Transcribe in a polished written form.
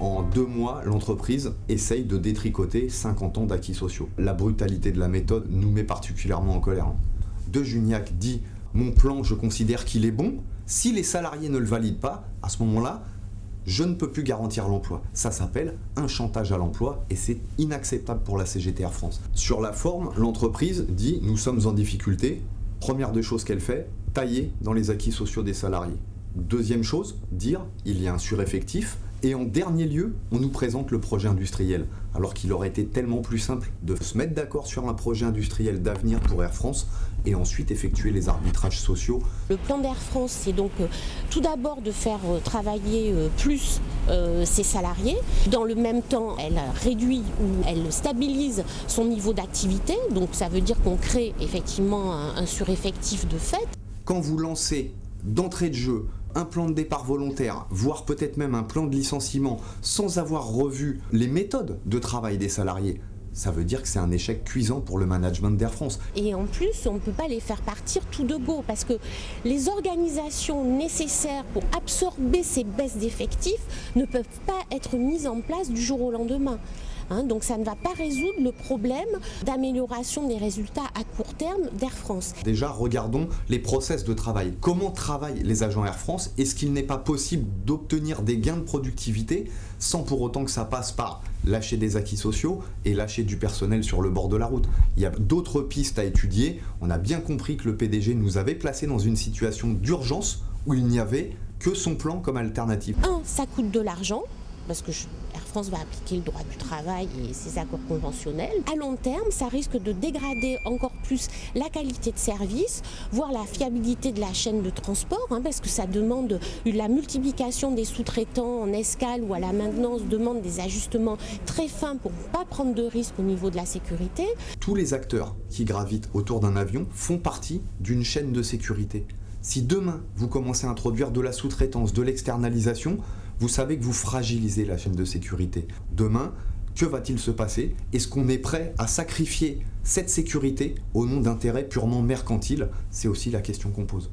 En 2 mois, l'entreprise essaye de détricoter 50 ans d'acquis sociaux. La brutalité de la méthode nous met particulièrement en colère. De Juniac dit « Mon plan, je considère qu'il est bon. Si les salariés ne le valident pas, à ce moment-là, je ne peux plus garantir l'emploi. » Ça s'appelle un chantage à l'emploi et c'est inacceptable pour la CGT Air France. Sur la forme, l'entreprise dit « Nous sommes en difficulté ». Première des choses qu'elle fait, tailler dans les acquis sociaux des salariés. Deuxième chose, dire « Il y a un sureffectif ». Et en dernier lieu, on nous présente le projet industriel, alors qu'il aurait été tellement plus simple de se mettre d'accord sur un projet industriel d'avenir pour Air France et ensuite effectuer les arbitrages sociaux. Le plan d'Air France, c'est donc tout d'abord de faire travailler plus ses salariés. Dans le même temps, elle réduit ou elle stabilise son niveau d'activité, donc ça veut dire qu'on crée effectivement un sureffectif de fait. Quand vous lancez d'entrée de jeu un plan de départ volontaire, voire peut-être même un plan de licenciement, sans avoir revu les méthodes de travail des salariés, ça veut dire que c'est un échec cuisant pour le management d'Air France. Et en plus, on ne peut pas les faire partir tout de go, parce que les organisations nécessaires pour absorber ces baisses d'effectifs ne peuvent pas être mises en place du jour au lendemain. Donc ça ne va pas résoudre le problème d'amélioration des résultats à court terme d'Air France. Déjà, regardons les process de travail. Comment travaillent les agents Air France? Est-ce qu'il n'est pas possible d'obtenir des gains de productivité sans pour autant que ça passe par lâcher des acquis sociaux et lâcher du personnel sur le bord de la route? Il y a d'autres pistes à étudier. On a bien compris que le PDG nous avait placés dans une situation d'urgence où il n'y avait que son plan comme alternative. Ça coûte de l'argent, parce que Air France va appliquer le droit du travail et ses accords conventionnels. À long terme, ça risque de dégrader encore plus la qualité de service, voire la fiabilité de la chaîne de transport, parce que ça demande la multiplication des sous-traitants en escale ou à la maintenance, demande des ajustements très fins pour ne pas prendre de risques au niveau de la sécurité. Tous les acteurs qui gravitent autour d'un avion font partie d'une chaîne de sécurité. Si demain, vous commencez à introduire de la sous-traitance, de l'externalisation, vous savez que vous fragilisez la chaîne de sécurité. Demain, que va-t-il se passer? Est-ce qu'on est prêt à sacrifier cette sécurité au nom d'intérêts purement mercantiles? C'est aussi la question qu'on pose.